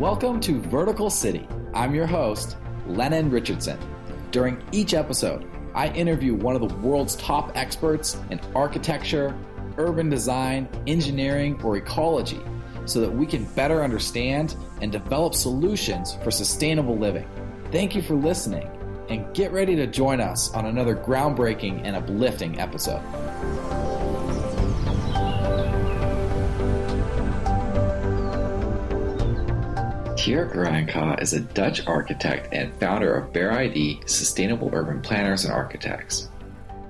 Welcome to Vertical City. I'm your host, Lennon Richardson. During each episode, I interview one of the world's top experts in architecture, urban design, engineering, or ecology so that we can better understand and develop solutions for sustainable living. Thank you for listening, and get ready to join us on another groundbreaking and uplifting episode. Tjerk Reijenga is a Dutch architect and founder of Bare ID Sustainable Urban Planners and Architects.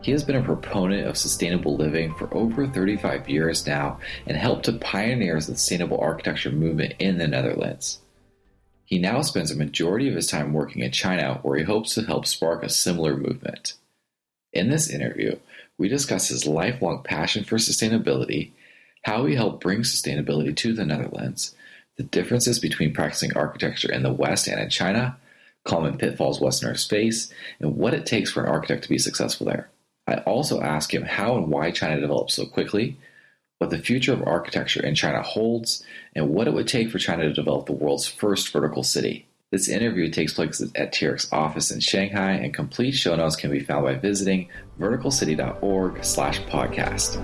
He has been a proponent of sustainable living for over 35 years now and helped to pioneer the sustainable architecture movement in the Netherlands. He now spends a majority of his time working in China, where he hopes to help spark a similar movement. In this interview, we discuss his lifelong passion for sustainability, how he helped bring sustainability to the Netherlands, the differences between practicing architecture in the West and in China, common pitfalls Westerners face, and what it takes for an architect to be successful there. I also ask him how and why China developed so quickly, what the future of architecture in China holds, and what it would take for China to develop the world's first vertical city. This interview takes place at Tjerk's office in Shanghai, and complete show notes can be found by visiting verticalcity.org/podcast.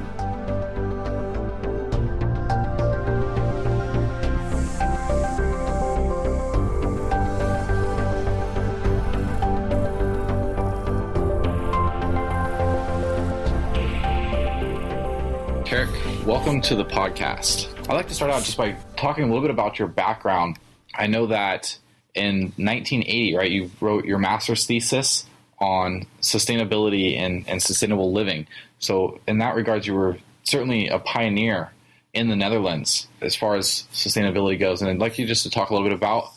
Tjerk, welcome to the podcast. I'd like to start out just by talking a little bit about your background. I know that in 1980, right, you wrote your master's thesis on sustainability and sustainable living. So in that regard, you were certainly a pioneer in the Netherlands as far as sustainability goes. And I'd like you just to talk a little bit about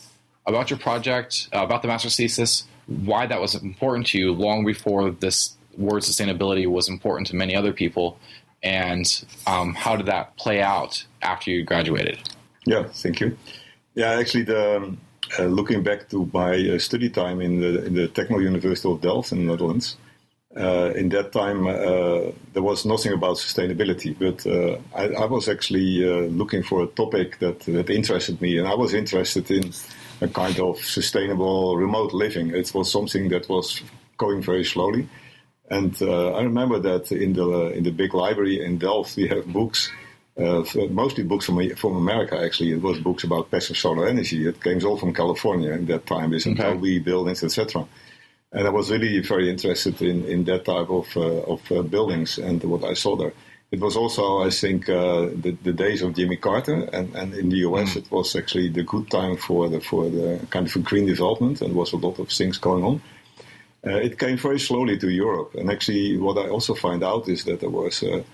your project, about the master's thesis, why that was important to you long before this word sustainability was important to many other people, and how did that play out after you graduated? Yeah, thank you. Yeah, actually, looking back to my study time in the Technical University of Delft in the Netherlands, in that time there was nothing about sustainability, but I was actually looking for a topic that interested me, and I was interested in a kind of sustainable remote living. It was something that was going very slowly. And I remember that in the big library in Delft, we have books, mostly books from America, actually. It was books about passive solar energy. It came all from California in that time, with Adobe buildings, etc. And I was really very interested in that type of buildings and what I saw there. It was also, I think, the days of Jimmy Carter, and in the US it was actually the good time for the kind of a green development, and there was a lot of things going on. It came very slowly to Europe, and actually what I also find out is that there was an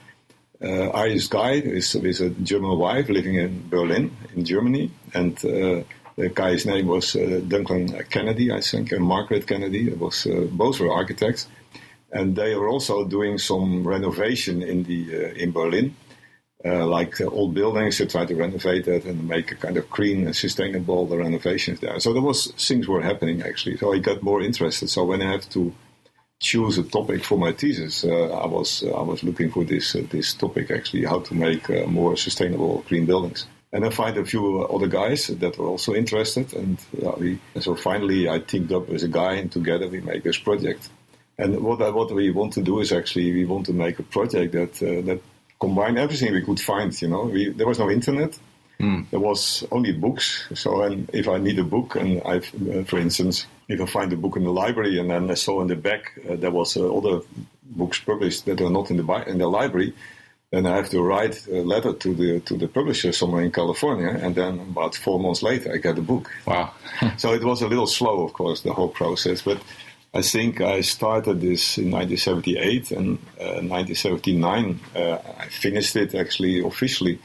Irish guy with a German wife living in Berlin, in Germany, and the guy's name was Duncan Kennedy, I think, and Margaret Kennedy. It was both were architects, and they were also doing some renovation in Berlin, like old buildings. They tried to renovate that and make a kind of green and sustainable renovations there. So there was things were happening actually. So I got more interested. So when I had to choose a topic for my thesis, I was looking for this topic actually, how to make more sustainable green buildings. And I find a few other guys that were also interested, and so finally I teamed up with a guy, and together we make this project. And what we want to do is actually we want to make a project that combine everything we could find, there was no internet. There was only books. So, and if I need a book, and for instance, if I find a book in the library, and then I saw in the back there was other books published that are not in the library, then I have to write a letter to the publisher somewhere in California, and then about 4 months later I get a book. Wow! So it was a little slow, of course, the whole process, but I think I started this in 1978, and 1979 I finished it actually officially.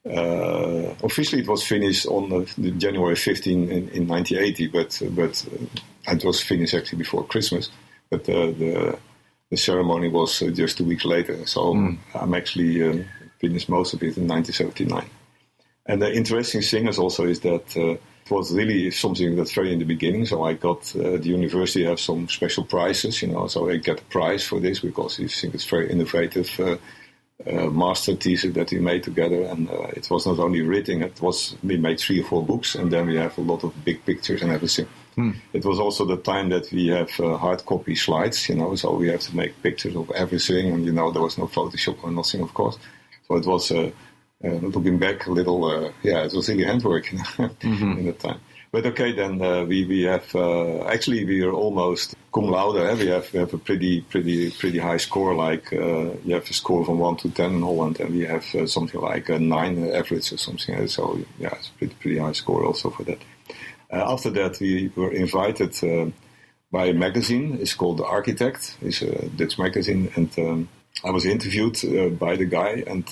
Officially, it was finished on the January 15 in 1980, but it was finished actually before Christmas. But the ceremony was just 2 weeks later, so I'm actually finished most of it in 1979. And the interesting thing is also is that it was really something that's very in the beginning. So I got the university have some special prizes, so I get a prize for this because I think it's very innovative master thesis that we made together, and it was not only written, we made 3 or 4 books, and then we have a lot of big pictures and everything. It was also the time that we have hard copy slides, so we have to make pictures of everything, and there was no Photoshop or nothing, of course. So it was, looking back a little, it was really handwork in that time. But okay, then we have actually we are almost cum laude. We have a pretty high score. Like you have a score from 1 to 10 in Holland, and we have something like a 9 average or something. So yeah, it's a pretty high score also for that. After that, we were invited by a magazine. It's called The Architect. It's a Dutch magazine, and I was interviewed by the guy, and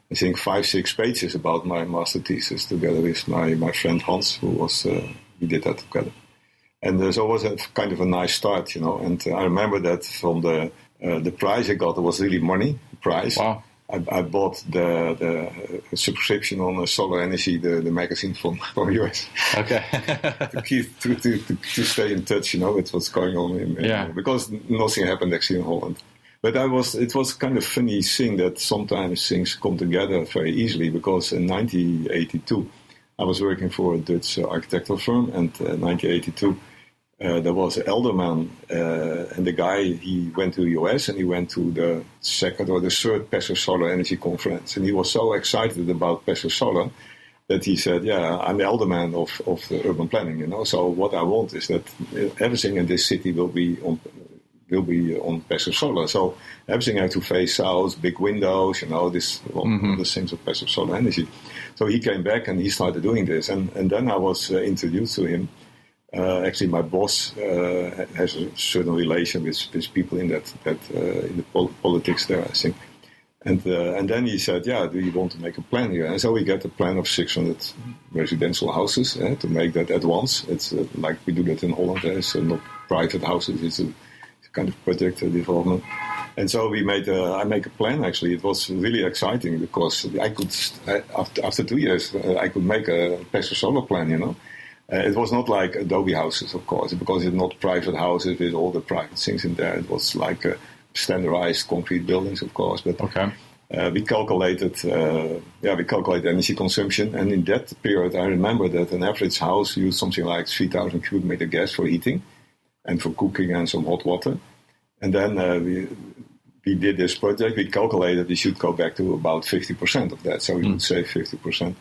I think 5-6 pages about my master thesis together with my friend Hans, who was we did that together. And so it was a kind of a nice start, And I remember that from the prize I got, it was really money prize. Wow. I bought the subscription on Solar Energy, the magazine from US. Okay. to stay in touch, with what's going on because nothing happened actually in Holland. But it was kind of funny thing that sometimes things come together very easily, because in 1982 I was working for a Dutch architectural firm, and in 1982 there was an elderman, and the guy, he went to the US and he went to the 2nd or the 3rd Passive Solar Energy Conference, and he was so excited about passive solar that he said, yeah, I'm the elderman of the urban planning, so what I want is that everything in this city will be on passive solar. So everything had to face south, big windows, all the things of passive solar energy. So he came back and he started doing this. And then I was introduced to him. Actually, my boss has a certain relation with people in that in the politics there, I think. And then he said, yeah, do you want to make a plan here? And so we get a plan of 600 residential houses to make that at once. It's like we do that in Holland. It's not private houses. It's a kind of project development. And so I make a plan, actually. It was really exciting because I could, after 2 years, I could make a passive solar plan, It was not like Adobe houses, of course, because it's not private houses with all the private things in there. It was like standardized concrete buildings, of course. But we calculated energy consumption. And in that period, I remember that an average house used something like 3,000 cubic meter gas for heating and for cooking and some hot water. And then we did this project. We calculated we should go back to about 50% of that, so we would save 50%.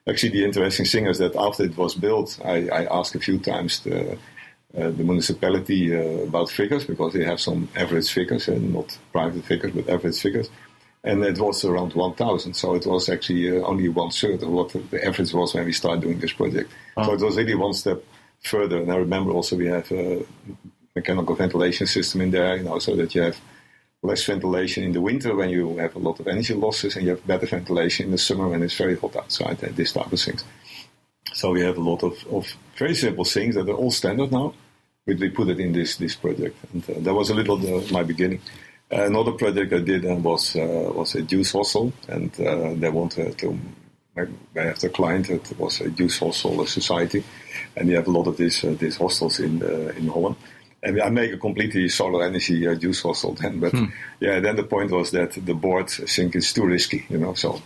Actually, the interesting thing is that after it was built, I asked a few times the municipality about figures, because they have some average figures, and not private figures, but average figures. And it was around 1,000, so it was actually only 1/3 of what the average was when we started doing this project. So it was really one step further. And I remember also we have a mechanical ventilation system in there, so that you have less ventilation in the winter when you have a lot of energy losses, and you have better ventilation in the summer when it's very hot outside, and this type of things. So we have a lot of very simple things that are all standard now, but we put it in this project. And that was a little my beginning. Another project I did was a juice hostel, and they wanted to. I have the client that was a juice hostel society, and we have a lot of these hostels in Holland. And I make a completely solar energy juice hostel then, but then the point was that the board think it's too risky, So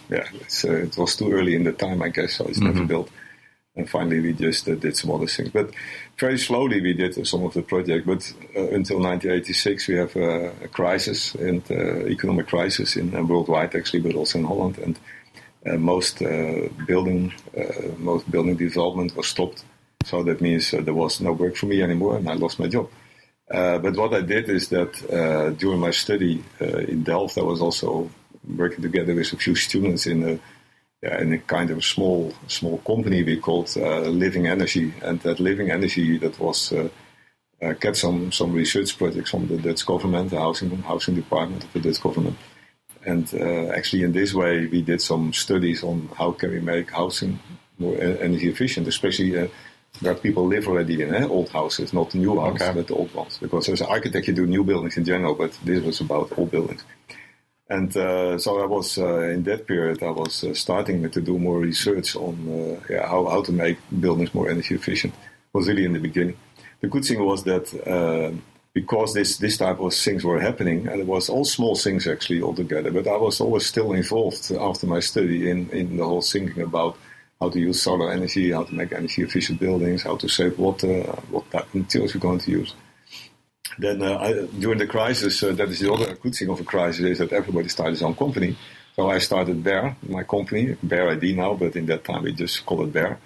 it was too early in the time, I guess, so it's never built. And finally, we just did some other things. But very slowly, we did some of the project. But until 1986, we have a crisis, and economic crisis worldwide, actually, but also in Holland. And most building development was stopped. So that means there was no work for me anymore, and I lost my job. But what I did is that during my study in Delft, I was also working together with a few students in a kind of small company we called Living Energy. And that Living Energy, that was get some research projects from the Dutch government, the housing department of the Dutch government. And actually in this way, we did some studies on how can we make housing more energy efficient, especially where people live already in old houses, not new houses, but the old ones. Because as an architect, you do new buildings in general, but this was about old buildings. And so I was, in that period, I was starting to do more research on how to make buildings more energy efficient. It was really in the beginning. The good thing was that because this type of things were happening, and it was all small things actually altogether. But I was always still involved after my study in the whole thinking about how to use solar energy, how to make energy efficient buildings, how to save water, what type of materials we're going to use. Then during the crisis, that is the other good thing of a crisis, is that everybody started his own company. So I started BEAR, my company, BEAR ID now, but in that time we just called it BEAR.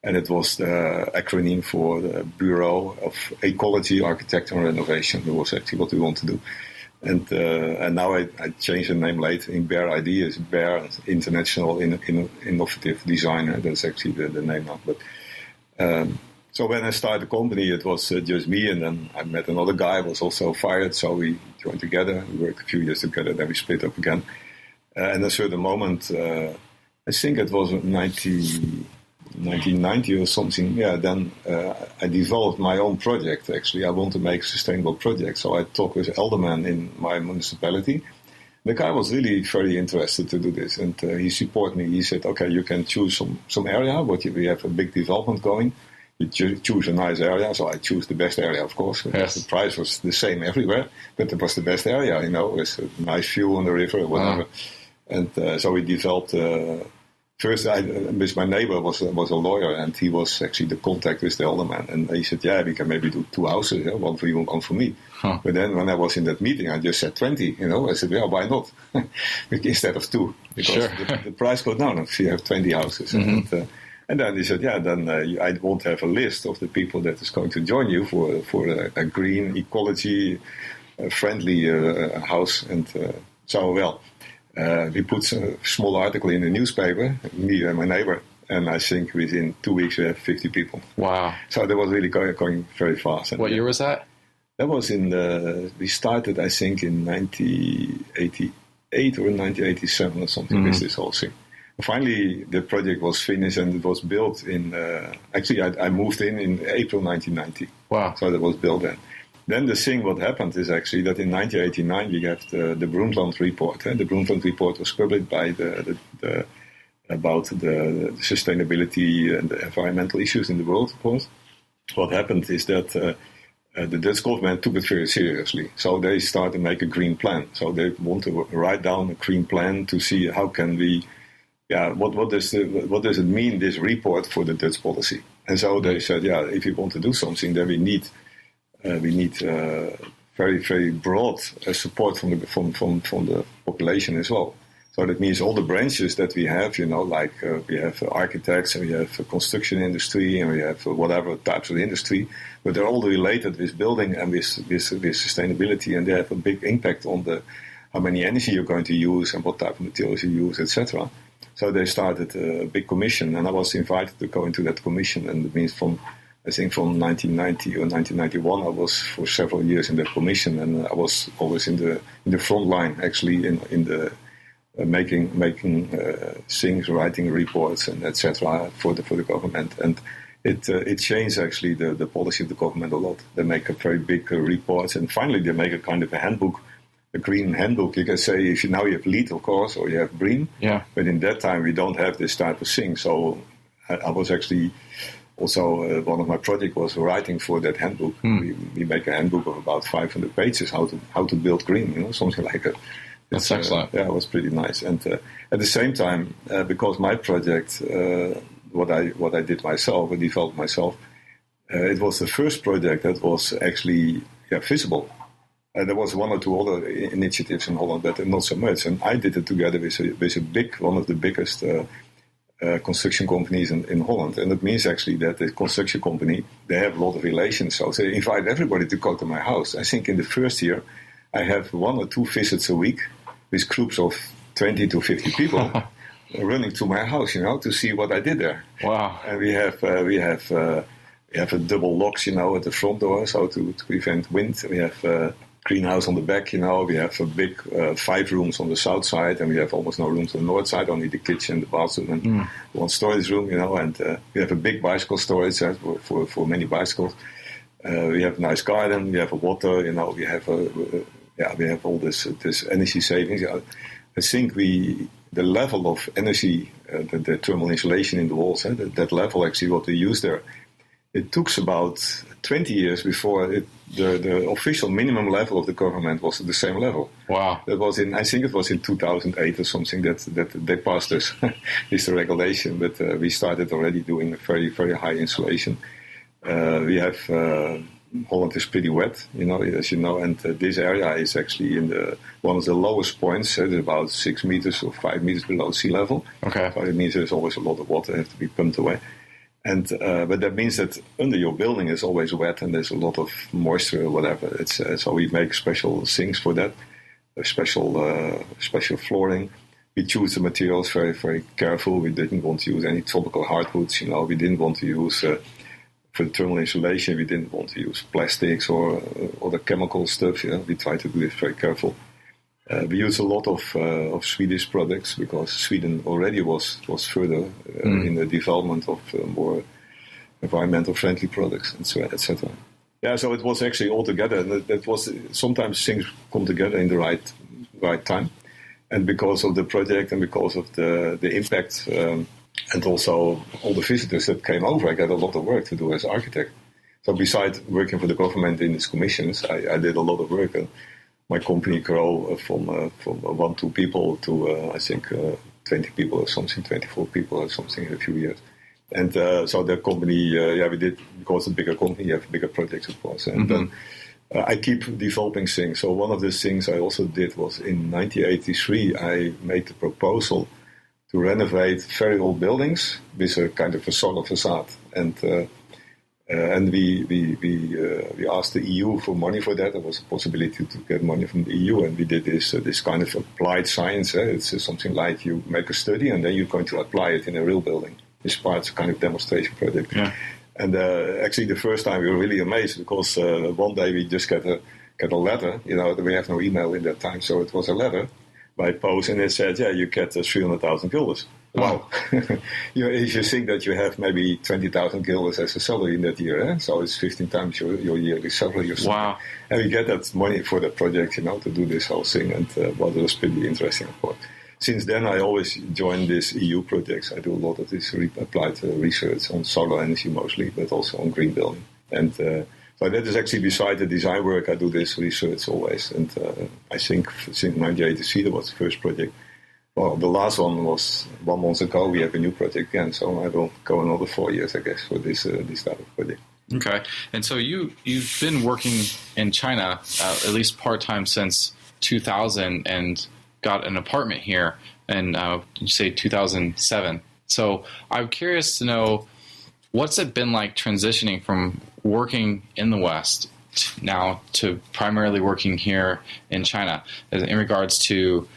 And it was the acronym for the Bureau of Ecology, Architecture and Renovation. That was actually what we want to do. And now I changed the name later. In BEAR ID is BEAR International Innovative Designer. That's actually the name now. But so when I started the company, it was just me, and then I met another guy who was also fired. So we joined together. We worked a few years together. Then we split up again. And at a certain moment, I think it was 1990 or something, then I developed my own project, actually. I want to make a sustainable project. So I talked with Elderman in my municipality. The guy was really very interested to do this, and he supported me. He said, okay, you can choose some area, but we have a big development going. You choose a nice area. So I choose the best area, of course, because the price was the same everywhere, but it was the best area, with a nice view on the river or whatever. And so we developed... First, with my neighbor was a lawyer, and he was actually the contact with the alderman. And he said, we can maybe do 2 houses, one for you and one for me. Huh. But then when I was in that meeting, I just said 20, I said, why not? Instead of 2, because the price goes down if you have 20 houses. Mm-hmm. And then he said, then I want to have a list of the people that is going to join you for a green, ecology, friendly house. And we put a small article in the newspaper, me and my neighbor, and I think within 2 weeks we have 50 people. Wow. So that was really going very fast. And what year was that? That was we started, I think, in 1988 or 1987 or something with this whole thing. Finally, the project was finished and it was built in, I moved in April 1990. Wow. So that was built then. Then the thing what happened is actually that in 1989 we have the Brundtland report. The Brundtland report was published by about the sustainability and the environmental issues in the world, of course. What happened is that the Dutch government took it very seriously. So they started to make a green plan. So they want to write down a green plan to see how can we, what does it mean, this report, for the Dutch policy. And so they said, if you want to do something, then we need very, very broad support from the population as well. So that means all the branches that we have, we have architects and we have construction industry and we have whatever types of industry, but they're all related with building and with sustainability, and they have a big impact on how many energy you're going to use and what type of materials you use, etc. So they started a big commission, and I was invited to go into that commission, and it means from 1990 or 1991, I was for several years in that commission, and I was always in the front line, actually, in the making things, writing reports, and etc. for the government. And it changed actually the policy of the government a lot. They make a very big reports, and finally they make a kind of a handbook, a green handbook. You can say if you have LEED, of course, or you have green. Yeah. But in that time we don't have this type of thing. So I was actually. Also, one of my projects was writing for that handbook. We make a handbook of about 500 pages, how to build green, something like that. That's excellent. It was pretty nice. And at the same time, because my project, what I did myself, I developed myself, it was the first project that was actually visible. There was one or two other initiatives in Holland, but not so much. And I did it together with one of the biggest construction companies in Holland. And it means actually that the construction company, they have a lot of relations. So they invite everybody to go to my house. I think in the first year, I have 1 or 2 visits a week with groups of 20 to 50 people running to my house, to see what I did there. Wow. And we have a double locks, at the front door, so to prevent wind. We have greenhouse on the back, we have a big 5 rooms on the south side, and we have almost no rooms on the north side, only the kitchen, the bathroom, and one storage room, and we have a big bicycle storage for many bicycles. We have a nice garden, we have a water, we have all this energy savings. I think the level of energy, the thermal insulation in the walls, that level actually what we use there, it took about 20 years before the official minimum level of the government was at the same level. Wow. That was I think it was in 2008 or something that they passed us this regulation, but we started already doing very, very high insulation. We have, Holland is pretty wet, as you know, and this area is actually in one of the lowest points. It's about 6 meters or 5 meters below sea level. Okay. So it means there's always a lot of water that has to be pumped away. And but that means that under your building is always wet and there's a lot of moisture or whatever. It's so we make special sinks for that, special flooring. We choose the materials very, very careful. We didn't want to use any tropical hardwoods. We didn't want to use for the thermal insulation. We didn't want to use plastics or other chemical stuff. We try to do this very careful. We use a lot of Swedish products because Sweden already was further in the development of more environmental friendly products, and so etc. Yeah, so it was actually all together. And that was sometimes things come together in the right time, and because of the project and because of the impact, and also all the visitors that came over, I got a lot of work to do as architect. So besides working for the government in its commissions, I did a lot of work. My company grew from 1-2 people to I think 20 people or something, 24 people or something in a few years. And so the company, we did, because it's a bigger company, you have bigger projects, of course. And I keep developing things. So one of the things I also did was in 1983, I made the proposal to renovate very old buildings with a kind of a solar facade. And we asked the EU for money for that. There was a possibility to get money from the EU, and we did this kind of applied science. It's something like you make a study and then you're going to apply it in a real building. This part's a kind of demonstration project. Yeah. And actually, the first time we were really amazed because one day we just get a letter. We have no email in that time, so it was a letter by post, and it said, you get 300,000 guilders. Wow. If you think that you have maybe 20,000 guilders as a salary in that year, so it's 15 times your yearly salary or something. Wow. And we get that money for the project, to do this whole thing, and it was pretty interesting, of course. Since then, I always join these EU projects. I do a lot of this applied research on solar energy mostly, but also on green building. And so that is actually beside the design work, I do this research always. And I think since 1983, that was the first project. Well, the last one was 1 month ago. We have a new project again, so I will go another 4 years, I guess, for this type of project. Okay, and so you've been working in China at least part-time since 2000 and got an apartment here in, you say 2007. So I'm curious to know, what's it been like transitioning from working in the West now to primarily working here in China in regards to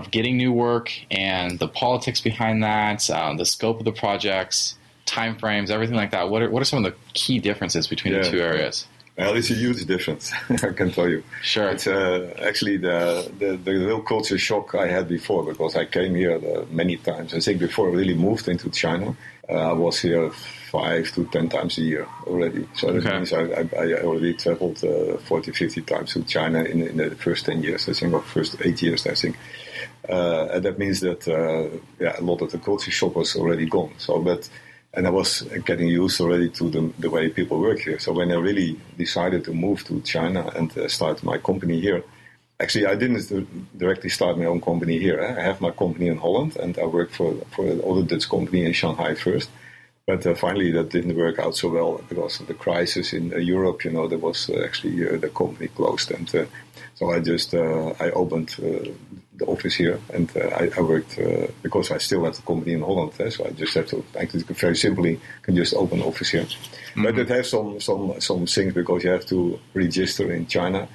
getting new work and the politics behind that, the scope of the projects, timeframes, everything like that. What are some of the key differences between the two areas? Well, it's a huge difference, I can tell you. Sure. It's actually the real culture shock I had before, because I came here many times. I think before I really moved into China, I was here 5 to 10 times a year already. So that means I already traveled 40, 50 times to China in the first 10 years, I think, or first 8 years, I think. And that means that a lot of the culture shock was already gone. And I was getting used already to the way people work here. So when I really decided to move to China and start my company here, actually I didn't directly start my own company here. I have my company in Holland, and I worked for an other Dutch company in Shanghai first. But finally that didn't work out so well because of the crisis in Europe. There was actually the company closed. And so I opened the office here, and I worked because I still have the company in Holland. So I just have to, very simply, can just open an office here. Mm-hmm. But it has some things because you have to register in China.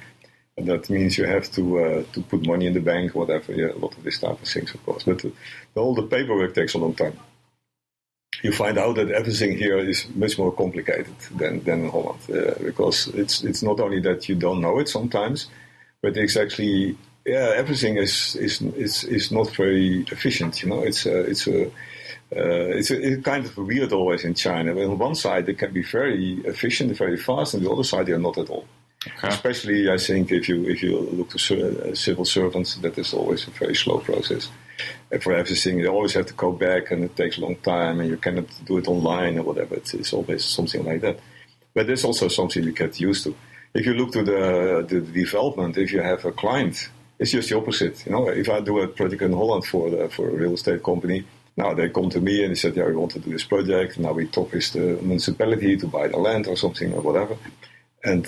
And that means you have to put money in the bank, whatever. Yeah, a lot of this type of things, of course. But all the paperwork takes a long time. You find out that everything here is much more complicated than in Holland, because it's not only that you don't know it sometimes, but it's actually everything is not very efficient. It's a kind of weird always in China. On one side it can be very efficient, very fast, and the other side they are not at all. Okay. Especially, I think if you look to civil servants, that is always a very slow process. And for everything, you always have to go back, and it takes a long time, and you cannot do it online or whatever. It's always something like that. But there's also something you get used to. If you look to the development, if you have a client, it's just the opposite. If I do a project in Holland for a real estate company, now they come to me and they said, we want to do this project. Now we talk with the municipality to buy the land or something or whatever. And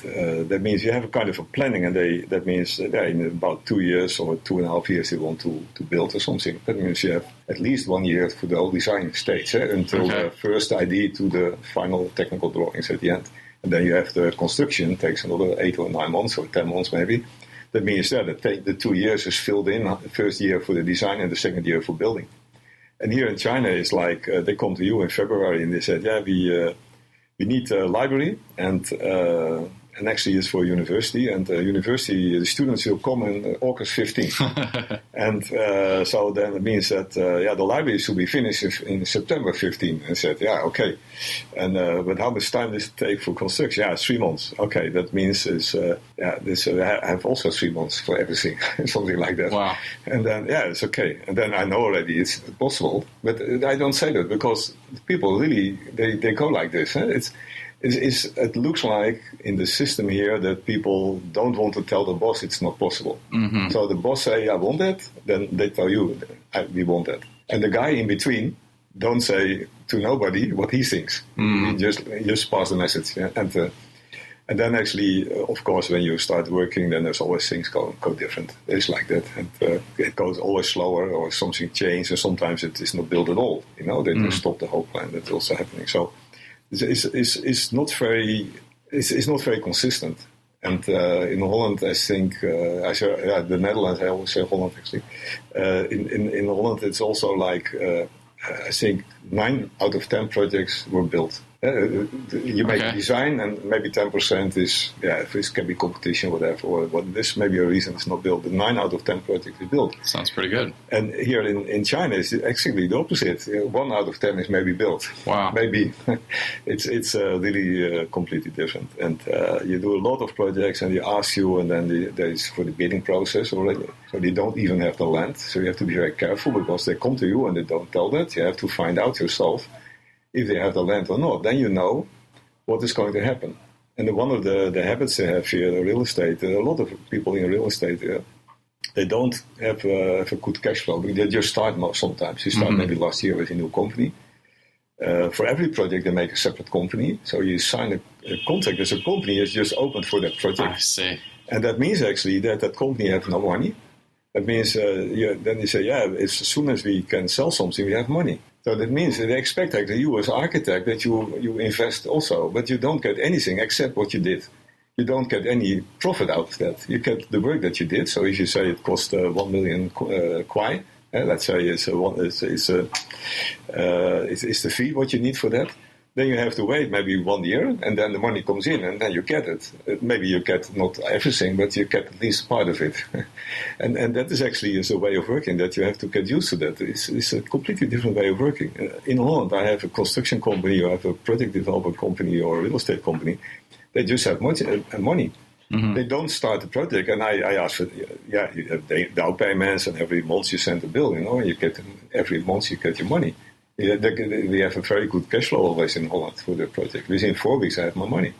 that means you have a kind of a planning, and that means in about 2 years or 2.5 years they want to build or something. That means you have at least 1 year for the whole design stage, until the first idea to the final technical drawings at the end. And then you have the construction, takes another 8 or 9 months or 10 months maybe. That means that the 2 years is filled in, the first year for the design and the second year for building. And here in China, it's like they come to you in February and they said, we need a library, and actually it's for university, and university, the students will come on August 15th. And so then it means that, the library should be finished in September 15th. And said, okay. And but how much time does it take for construction? 3 months. Okay, that means I have also 3 months for everything, something like that. Wow. And then, it's okay. And then I know already it's possible, but I don't say that because people really, they go like this. It looks like in the system here that people don't want to tell the boss it's not possible. Mm-hmm. So the boss say, I want that, then they tell you, we want that. And the guy in between don't say to nobody what he thinks. Mm-hmm. He just pass the message. Yeah? And then actually, of course, when you start working, then there's always things go different. It's like that. And it goes always slower, or something changes, and sometimes it is not built at all. They just stop the whole plan. That's also happening. So it's not very consistent. And in Holland, I think the Netherlands. I always say Holland actually. In Holland, it's also like I think 9 out of 10 projects were built. You make a design, and maybe 10% is, if it can be competition, whatever, or this may be a reason it's not built. But 9 out of 10 projects is built. Sounds pretty good. And here in China, it's actually the opposite. 1 out of 10 is maybe built. Wow. Maybe. It's really completely different. And you do a lot of projects, and they ask you, and then there is for the bidding process already. So they don't even have the land. So you have to be very careful, because they come to you and they don't tell that. You have to find out yourself if they have the land or not. Then you know what is going to happen. And one of the habits they have here in real estate, a lot of people in real estate, they don't have a good cash flow. They just start sometimes. You start maybe last year with a new company. For every project, they make a separate company. So you sign a contract as a company is just opened for that project. I see. And that means actually that company has no money. That means then they say, as soon as we can sell something, we have money. So that means that they expect actually you as architect that you invest also, but you don't get anything except what you did. You don't get any profit out of that. You get the work that you did. So if you say it cost 1 million kwai, let's say it's the fee what you need for that. Then you have to wait maybe 1 year, and then the money comes in, and then you get it. Maybe you get not everything, but you get at least part of it. and that is actually a way of working that you have to get used to that. It's a completely different way of working. In Holland, I have a construction company, or I have a project development company, or a real estate company. They just have money. Mm-hmm. They don't start the project, and I ask for, you have down payments, and every month you send a bill, and every month you get your money. We have a very good cash flow always in Holland for the project. Within 4 weeks, I have my money.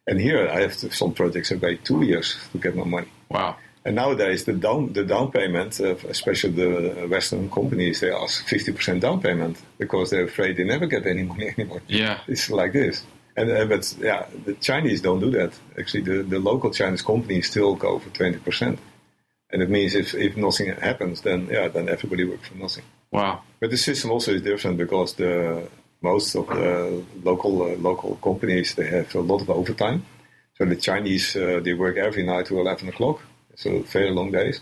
And here, I have some projects that wait 2 years to get my money. Wow. And nowadays, the down payment, especially the Western companies, they ask 50% down payment because they're afraid they never get any money anymore. Yeah. It's like this. But the Chinese don't do that. Actually, the local Chinese companies still go for 20%. And it means if nothing happens, then everybody works for nothing. Wow. But the system also is different because most of the local companies, they have a lot of overtime. So the Chinese, they work every night to 11 o'clock. So very long days.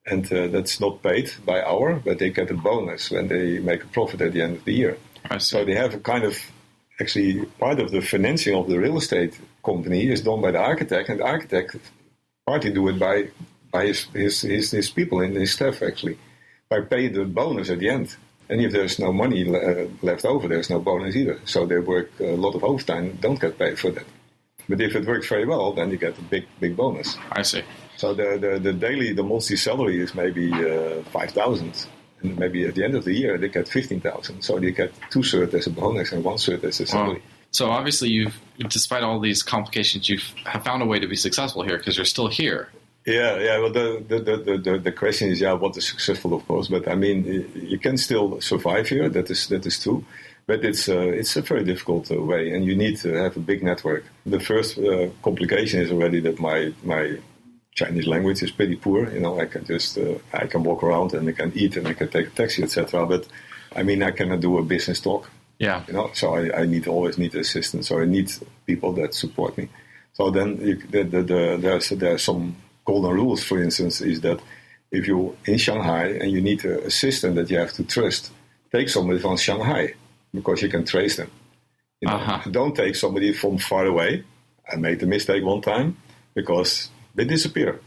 And that's not paid by hour, but they get a bonus when they make a profit at the end of the year. I see. So they have a kind of, actually, part of the financing of the real estate company is done by the architect, and the architect partly do it by his people and his staff, actually, by paying the bonus at the end. And if there's no money left over, there's no bonus either. So they work a lot of overtime, don't get paid for that. But if it works very well, then you get a big bonus. I see. So the monthly salary is maybe 5,000. And maybe at the end of the year, they get 15,000. So they get 2/3 as a bonus and 1/3 as a salary. Wow. So obviously, despite all these complications, you have found a way to be successful here because you're still here. Yeah. Well, the question is, what is successful, of course. But I mean, you can still survive here. That is true. But it's a very difficult way, and you need to have a big network. The first complication is already that my Chinese language is pretty poor. I can just I can walk around and I can eat and I can take a taxi, etc. But I mean, I cannot do a business talk. Yeah. So I always need assistance, or I need people that support me. So then there are some golden rules. For instance, is that if you're in Shanghai and you need an assistant that you have to trust, take somebody from Shanghai because you can trace them. Don't take somebody from far away. I made the mistake one time because they disappear.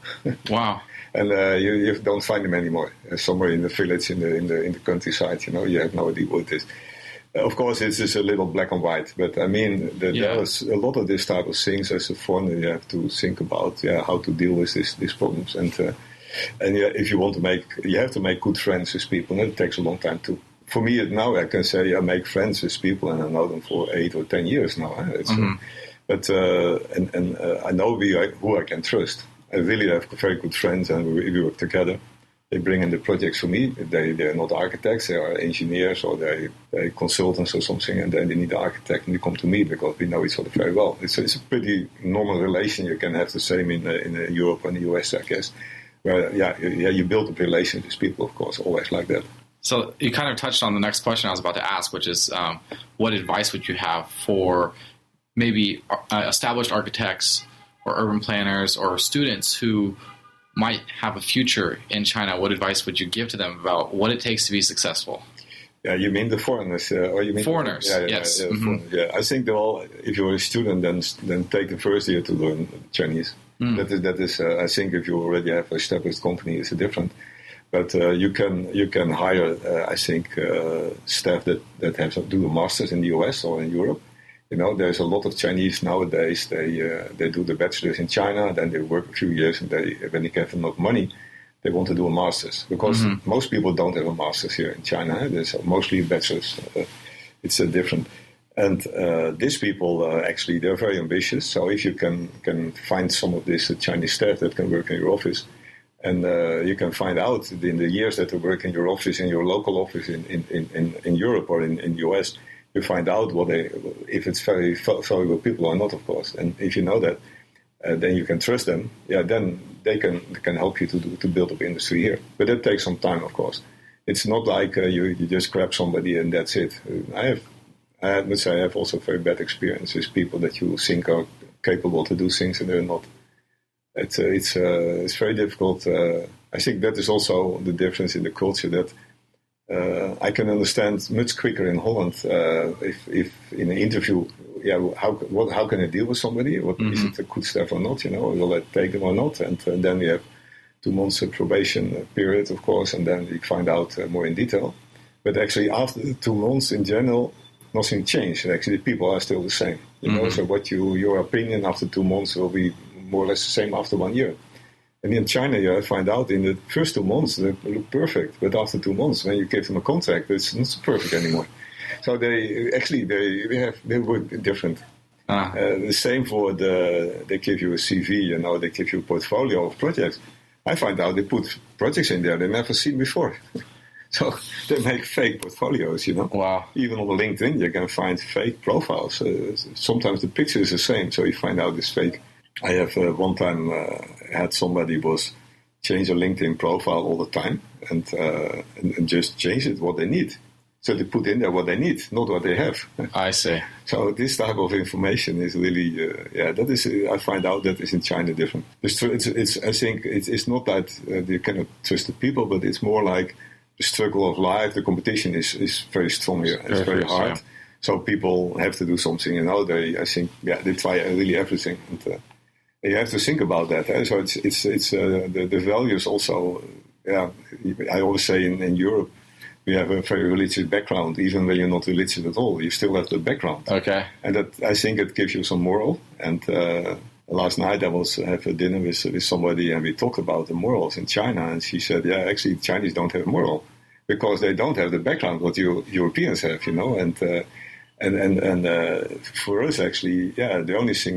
Wow. And you don't find them anymore. Somewhere in the village, in the countryside, you have no idea what it is. Of course, it's just a little black and white, but I mean, there is a lot of this type of things as a foreigner you have to think about, how to deal with these problems. And if you want to you have to make good friends with people, and it takes a long time too. For me, now I can say I make friends with people, and I know them for 8 or 10 years now. But I know who I can trust. I really have very good friends, and we work together. They bring in the projects for me. They're not architects, they are engineers or they're consultants or something, and then they need an architect and they come to me because we know each other very well. It's a pretty normal relation. You can have the same in Europe and the US, I guess. Where, you build a relation with people, of course, always like that. So you kind of touched on the next question I was about to ask, which is what advice would you have for maybe established architects or urban planners or students who might have a future in China? What advice would you give to them about what it takes to be successful? Yeah, you mean the foreigners, or you mean foreigners? Yes. I think if you're a student, then take the first year to learn Chinese. That is. I think if you already have an established company, it's different. But you can hire, I think, staff that have to do a master's in the US or in Europe. There's a lot of Chinese nowadays. They do the bachelor's in China, then they work a few years, and when they get enough money, they want to do a master's. Because most people don't have a master's here in China. There's mostly a bachelor's. It's different. And these people, actually, they're very ambitious. So if you can find some of this Chinese staff that can work in your office, and you can find out in the years that they work in your office, in your local office in Europe or in the US, you find out if it's very valuable people or not, of course. And if you know that, then you can trust them. Then they can help you to build up industry here. But that takes some time, of course. It's not like you just grab somebody and that's it. I must say I have also very bad experience with people that you think are capable to do things and they're not. It's very difficult. I think that is also the difference in the culture that. I can understand much quicker in Holland if in an interview, how can I deal with somebody? Is it a good staff or not? Will I take them or not? And then we have 2 months probation period, of course, and then we find out more in detail. But actually, after the 2 months, in general, nothing changed. Actually, people are still the same. So your opinion after 2 months will be more or less the same after 1 year. And in China, you find out in the first 2 months they look perfect, but after 2 months, when you give them a contract, it's not perfect anymore. So they work different. The same for they give you a CV, they give you a portfolio of projects. I find out they put projects in there they never seen before. So they make fake portfolios, Wow. Even on LinkedIn, you can find fake profiles. Sometimes the picture is the same, so you find out it's fake. I have one time had somebody was change a LinkedIn profile all the time and just change it what they need. So they put in there what they need, not what they have. I see. So this type of information is really, that is. I find out that is in China different. I think it's not that you cannot trust the people, but it's more like the struggle of life. The competition is very strong here. It's very hard. Yeah. So people have to do something. I think they try really everything. And, you have to think about that. So it's the values also. I always say in Europe we have a very religious background. Even when you're not religious at all, you still have the background. Okay. And that I think it gives you some moral. And last night I was have a dinner with somebody and we talked about the morals in China. And she said, actually Chinese don't have moral. because they don't have the background what you Europeans have, and for us actually, the only thing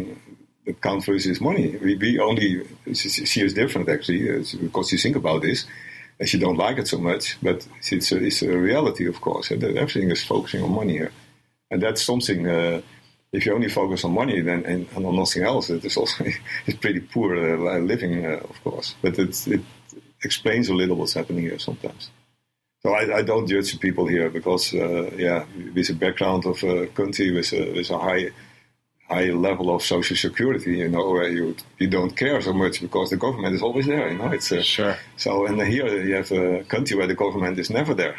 that counts for us is money. We only see us different actually, because you think about this, as you don't like it so much, but it's a reality, of course, and everything is focusing on money here, and that's something. If you only focus on money and on nothing else, it is also it's pretty poor living, of course. But it explains a little what's happening here sometimes. So I don't judge people here because, with a background of a country with a high level of social security, where you don't care so much because the government is always there, It's sure. So, and here you have a country where the government is never there.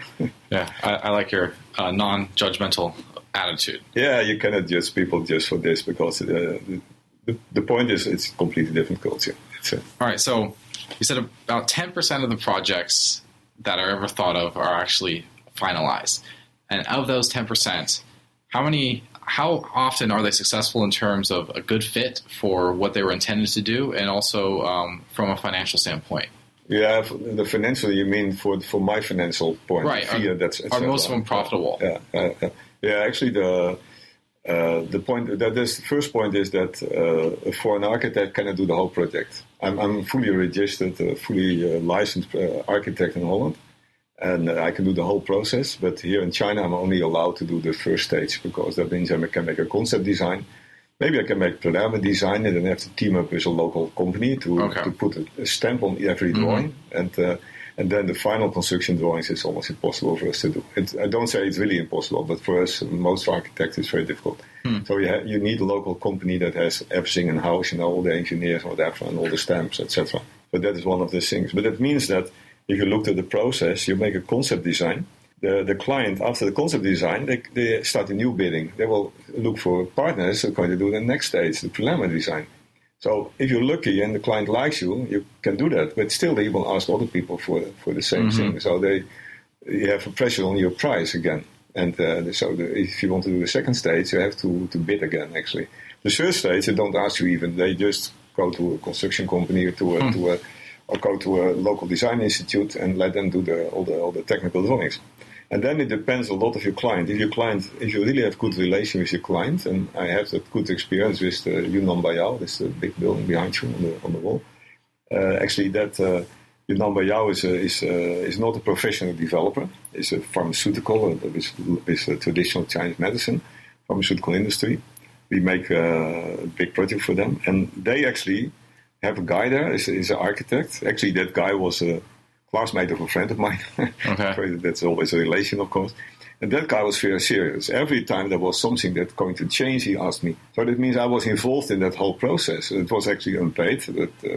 Yeah, I like your non-judgmental attitude. Yeah, you cannot judge people just for this because the point is it's a completely different culture. All right, so you said about 10% of the projects that are ever thought of are actually finalized. And of those 10%, how often are they successful in terms of a good fit for what they were intended to do and also from a financial standpoint? Yeah, the financial, you mean for my financial point? Right. Are most of them profitable? Yeah, actually, the point the first point is that a foreign architect cannot do the whole project. I'm fully registered, fully licensed architect in Holland, and I can do the whole process. But here in China, I'm only allowed to do the first stage because that means I can make a concept design. Maybe I can make preliminary design, and then I have to team up with a local company to put a stamp on every drawing, and then the final construction drawings is almost impossible for us to do. I don't say it's really impossible, but for us, most architects, it's very difficult. So you need a local company that has everything in house, all the engineers, whatever, and all the stamps, etc. But that is one of the things. But it means that if you look at the process, you make a concept design. The client, after the concept design, they start a new bidding. They will look for partners who are going to do the next stage, the preliminary design. So if you're lucky and the client likes you, you can do that. But still, they will ask other people for the same thing. So you have a pressure on your price again. And if you want to do the second stage, you have to bid again, actually. The third stage, they don't ask you even. They just go to a construction company or go to a local design institute and let them do all the technical drawings. And then it depends a lot of your client. If you really have good relation with your client, and I have that good experience with the Yunnan Bayao, this big building behind you on the wall. Actually, that Yunnan Bayao is not a professional developer. It's a pharmaceutical with traditional Chinese medicine, pharmaceutical industry. We make a big project for them, and they actually have a guy there. Is an architect. Actually, that guy was a classmate of a friend of mine. Okay. That's always a relation, of course. And that guy was very serious. Every time there was something that's going to change, he asked me. So that means I was involved in that whole process. It was actually unpaid,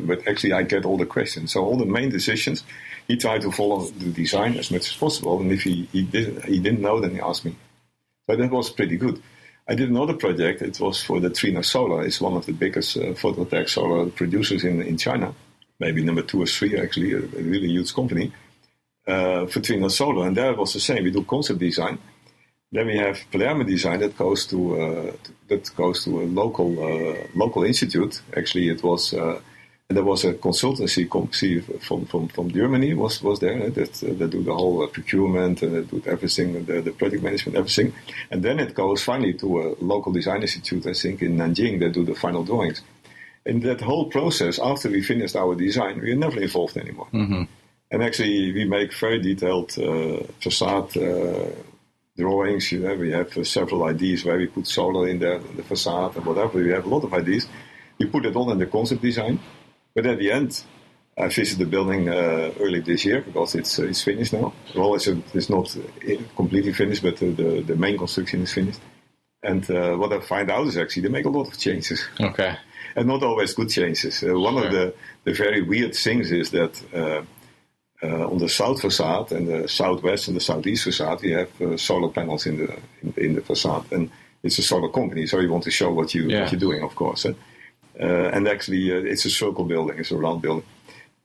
but actually I get all the questions. So all the main decisions, he tried to follow the design as much as possible. And if he didn't know, then he asked me. So that was pretty good. I did another project. It was for the Trina Solar. It's one of the biggest photovoltaic solar producers in China. Maybe number 2 or 3, actually, a really huge company, for Trina Solar. And there it was the same. We do concept design. Then we have preliminary design that goes to a local institute. Actually, it was there was a consultancy company from Germany was there that do the whole procurement and that do everything, the project management, everything. And then it goes finally to a local design institute, I think in Nanjing, that do the final drawings. In that whole process, after we finished our design, we are never involved anymore. Mm-hmm. And actually, we make very detailed facade drawings. We have several ideas where we put solar in there, the facade and whatever. We have a lot of ideas. We put it all in the concept design. But at the end, I visited the building early this year because it's finished now. Well, it's not completely finished, but the main construction is finished. And what I find out is actually they make a lot of changes. Okay. And not always good changes. One of the very weird things is that on the south facade and the southwest and the southeast facade, you have solar panels in the facade, and it's a solar company, so you want to show what you're doing, of course. And actually, it's a circle building, it's a round building.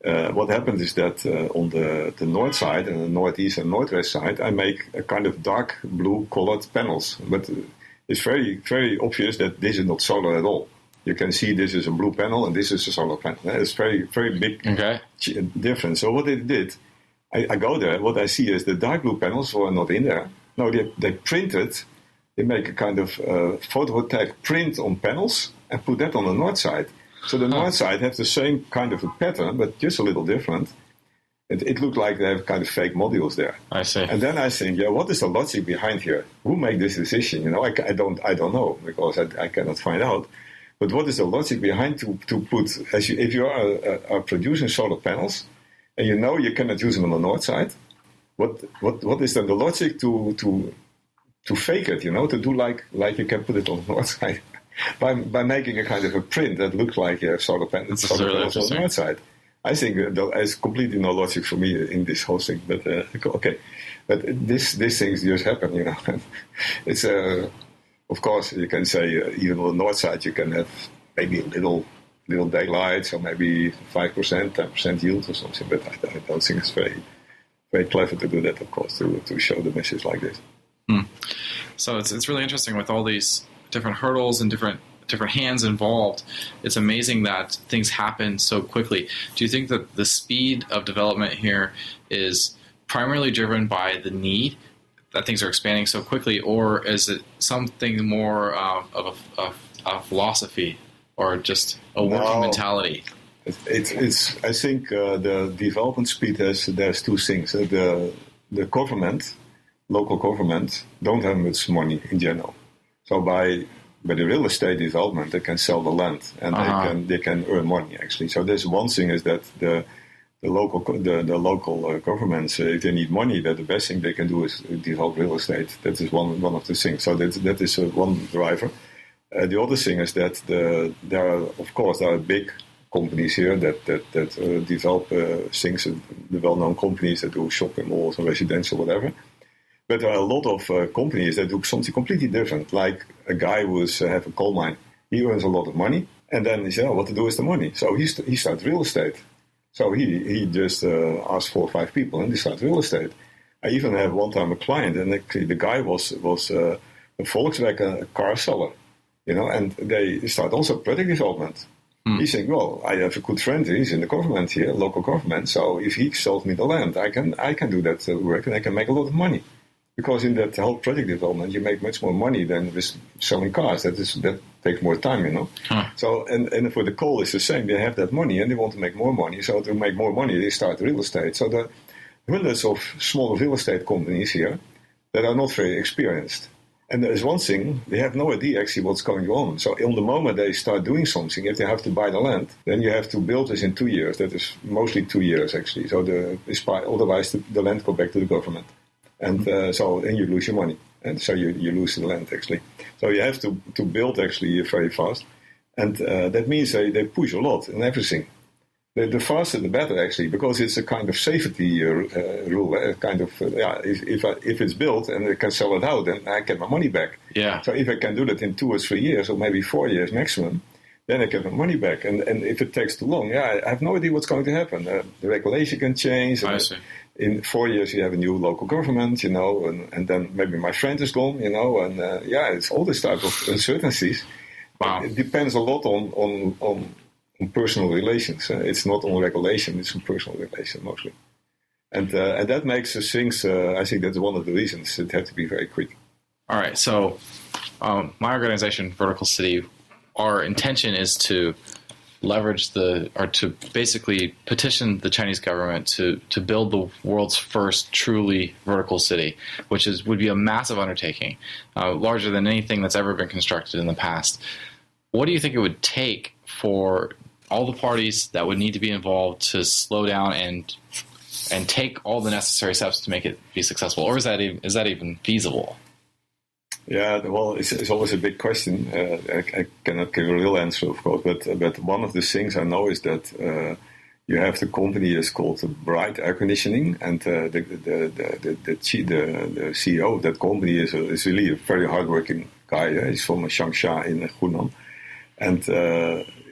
What happened is that on the north side and the northeast and northwest side, I make a kind of dark blue colored panels, but it's very, very obvious that this is not solar at all. You can see this is a blue panel and this is a solar panel. It's very, very big difference. So what they did, I go there. What I see is the dark blue panels were not in there. No, they printed. They make a kind of photovoltaic print on panels and put that on the north side. So the north side has the same kind of a pattern, but just a little different. It looked like they have kind of fake modules there. I see. And then I think, what is the logic behind here? Who made this decision? I don't know, because I cannot find out. But what is the logic behind to put, if you are producing solar panels, and you cannot use them on the north side, what is then the logic to fake it? To do like you can put it on the north side by making a kind of a print that looks like you have solar panels on the north side. I think there's completely no logic for me in this whole thing. But okay, but these things just happen. It's of course you can say even on the north side you can have maybe a little daylight, so maybe 5%, 10% yield or something. But I don't think it's very, very clever to do that. Of course, to show the message like this. So it's really interesting with all these different hurdles and different hands involved. It's amazing that things happen so quickly. Do you think that the speed of development here is primarily driven by the need that things are expanding so quickly, or is it something more of a philosophy or just a working mentality? It's. I think the development speed there's two things. The government, local government, don't have much money in general. So by the real estate development, they can sell the land and they can earn money actually. So there's one thing is that the local governments, if they need money, that the best thing they can do is develop real estate. That is one of the things. So that is one driver. The other thing is that there are big companies here that develop things. The well-known companies that do shopping malls or residential, whatever. But there are a lot of companies that do something completely different, like a guy who has a coal mine. He earns a lot of money, and then he said, what to do with the money? So he starts real estate. So he just asked 4 or 5 people, and they start real estate. I even had one time a client, and actually the guy was a Volkswagen car seller, and they start also product development. He said, I have a good friend, he's in the government here, local government, so if he sells me the land, I can do that work, and I can make a lot of money. Because in that whole project development, you make much more money than with selling cars. That takes more time, So, and for the coal, it's the same. They have that money and they want to make more money. So to make more money, they start real estate. So there are hundreds of small real estate companies here that are not very experienced. And there is one thing, they have no idea actually what's going on. So on the moment they start doing something, if they have to buy the land, then you have to build this in 2 years. That is mostly 2 years actually. So otherwise the land goes back to the government. And then you lose your money, and so you lose the land actually. So you have to build actually very fast, and that means they push a lot and everything. The faster the better actually, because it's a kind of safety rule. If it's built and I can sell it out, then I get my money back. Yeah. So if I can do that in 2 or 3 years, or maybe 4 years maximum, then I get my money back. And if it takes too long, I have no idea what's going to happen. The regulation can change. I see. In 4 years, you have a new local government, and then maybe my friend is gone, and it's all this type of uncertainties. Wow. It depends a lot on personal relations. It's not on regulation; it's on personal relation mostly, and that makes the things. I think that's one of the reasons it had to be very quick. All right, so my organization, Vertical City, our intention is to leverage to basically petition the Chinese government to build the world's first truly vertical city, which would be a massive undertaking, larger than anything that's ever been constructed in the past. What do you think it would take for all the parties that would need to be involved to slow down and take all the necessary steps to make it be successful, or is that even feasible? Yeah, well, it's always a big question. I cannot give a real answer, of course, but one of the things I know is that you have the company is called Bright Air Conditioning, and the CEO of that company is really a very hardworking guy. He's from Changsha in Hunan, and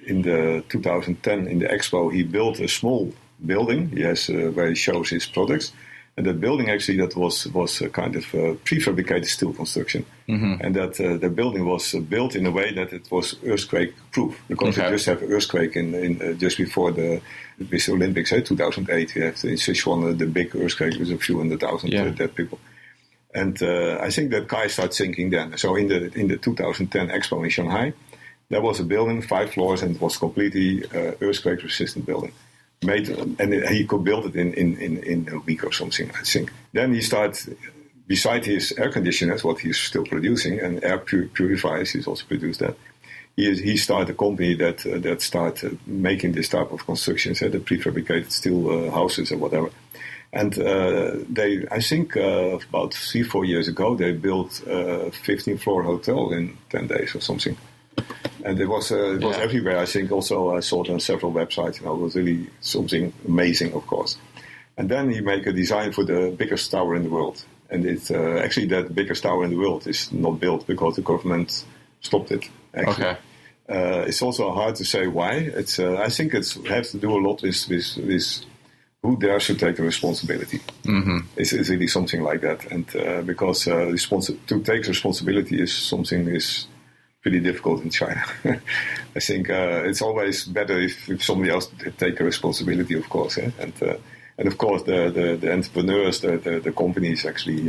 in the 2010 in the Expo, he built a small building. He has where he shows his products. And that building actually that was a kind of prefabricated steel construction, and that the building was built in a way that it was earthquake proof, because it just had an earthquake in just before the Olympics, 2008. We have in Sichuan the big earthquake with a few 100,000 dead people, and I think that Kai started thinking then. So in the 2010 Expo in Shanghai, there was a building, 5 floors, and it was completely earthquake resistant building. And he could build it in a week or something, I think. Then he started, beside his air conditioners, what he's still producing, and air purifiers, he's also produced that. He started a company that started making this type of constructions, the prefabricated steel houses or whatever. And I think about 3-4 years ago, they built a 15-floor hotel in 10 days or something. And it was everywhere. I think also I saw it on several websites. It was really something amazing, of course. And then he made a design for the biggest tower in the world. And it's actually that biggest tower in the world is not built because the government stopped it. Actually. Okay. It's also hard to say why. I think it has to do a lot with who dares to take the responsibility. Mm-hmm. It's really something like that. And because to take responsibility is something is pretty difficult in China. I think it's always better if somebody else take a responsibility, of course. And of course the entrepreneurs, the companies actually,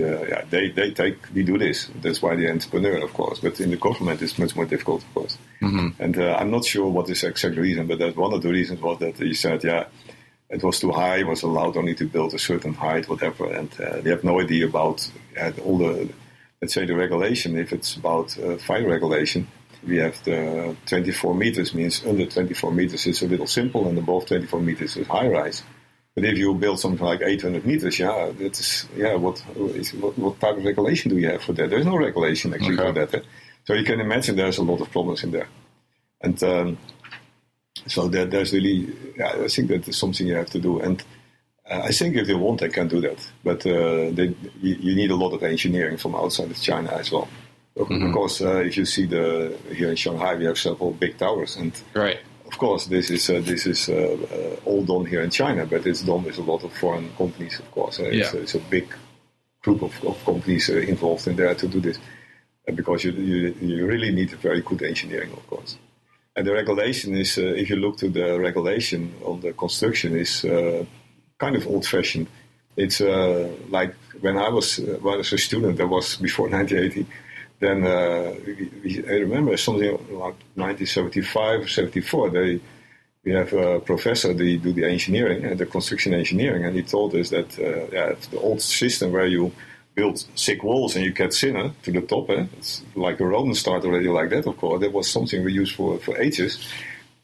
we do this. That's why they're entrepreneur, of course. But in the government, it's much more difficult, of course. Mm-hmm. And I'm not sure what is the exact reason, but that one of the reasons was that he said, it was too high, was allowed only to build a certain height, whatever. And they have no idea about all the, let's say, the regulation. If it's about fire regulation, we have the 24 meters, means under 24 meters is a little simple, and above 24 meters is high rise. But if you build something like 800 meters, what type of regulation do you have for that? There's no regulation actually for that. So you can imagine there's a lot of problems in there. And so there's really, I think that is something you have to do. And I think if they want, they can do that. But you need a lot of engineering from outside of China as well. Mm-hmm. Because if you see here in Shanghai, we have several big towers. And right. Of course, this is all done here in China, but it's done with a lot of foreign companies, of course. It's a big group of companies involved in there to do this. Because you really need a very good engineering, of course. And the regulation is, if you look to the regulation on the construction, is kind of old-fashioned. It's like when I was a student, that was before 1980, then I remember something like 1975, 74, we have a professor, they do the engineering, the construction engineering, and he told us that the old system where you build thick walls and you get thinner to the top, it's like a Roman start already like that, of course. That was something we used for ages.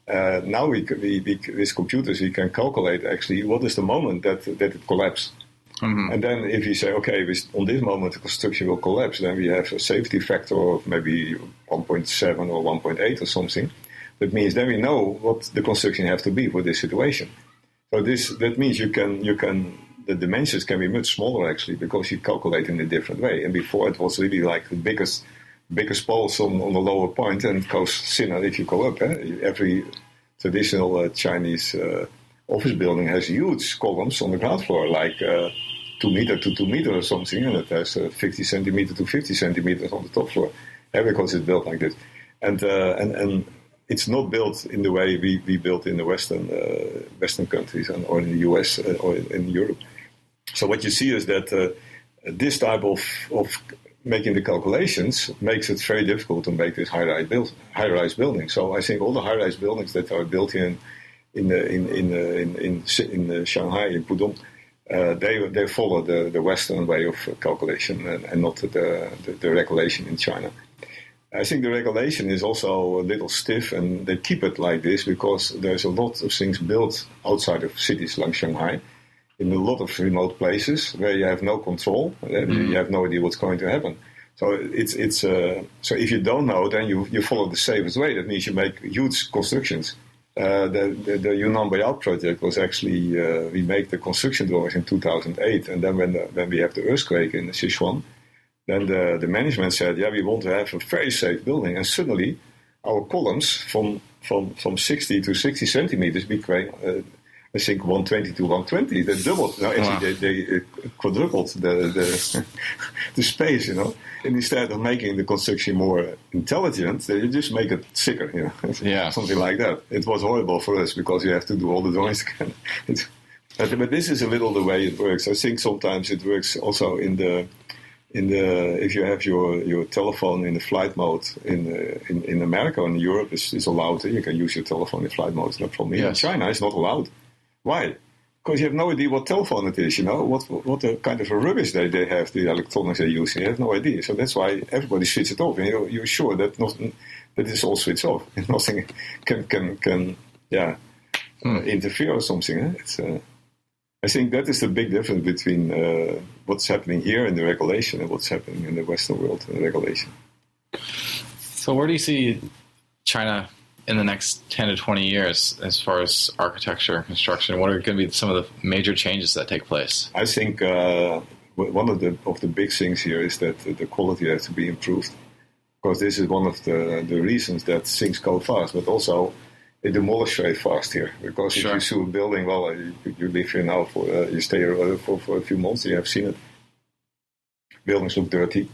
Now we with computers, we can calculate actually what is the moment that it collapsed. Mm-hmm. And then if you say, okay, on this moment the construction will collapse, then we have a safety factor of maybe 1.7 or 1.8 or something. That means then we know what the construction has to be for this situation. So that means the dimensions can be much smaller actually, because you calculate in a different way. And before it was really like the biggest poles on the lower point, and it goes thinner if you go up. Every traditional Chinese office building has huge columns on the ground floor, like 2 meter to 2 meter or something, and it has 50 centimeter to 50 centimeters on the top floor, because it's built like this. And it's not built in the way we built in the Western countries or in the US or in Europe. So what you see is that this type of making the calculations makes it very difficult to make this high-rise building. So I think all the high-rise buildings that are built here in Shanghai, in Pudong, they follow the Western way of calculation and not the regulation in China. I think the regulation is also a little stiff, and they keep it like this because there's a lot of things built outside of cities like Shanghai, in a lot of remote places where you have no control, you have no idea what's going to happen. So so if you don't know, then you follow the safest way. That means you make huge constructions. The Yunnan Bayal project was actually we made the construction drawings in 2008, and then when we have the earthquake in Sichuan, then the management said, we want to have a very safe building, and suddenly our columns from 60 to 60 centimeters became I think 120 to 120. They doubled. No, actually, they quadrupled the space. And instead of making the construction more intelligent, they just make it sicker. Something like that. It was horrible for us because you have to do all the drawings again. But this is a little the way it works. I think sometimes it works also in the if you have your telephone in the flight mode in America and Europe is allowed. You can use your telephone in flight mode. No problem. In China, it's not allowed. Why? Because you have no idea what telephone it is. What the kind of a rubbish they have, the electronics they use. You have no idea. So that's why everybody switches it off. And you're sure that it's all switched off and nothing can interfere or something. It's. I think that is the big difference between what's happening here in the regulation and what's happening in the Western world in the regulation. So where do you see China in the next 10 to 20 years as far as architecture and construction? What are going to be some of the major changes that take place? I think one of the big things here is that the quality has to be improved. Because this is one of the reasons that things go fast, but also they demolish very fast here. Because if you see a building, well, you live here now you stay here for a few months, you have seen it. Buildings look dirty.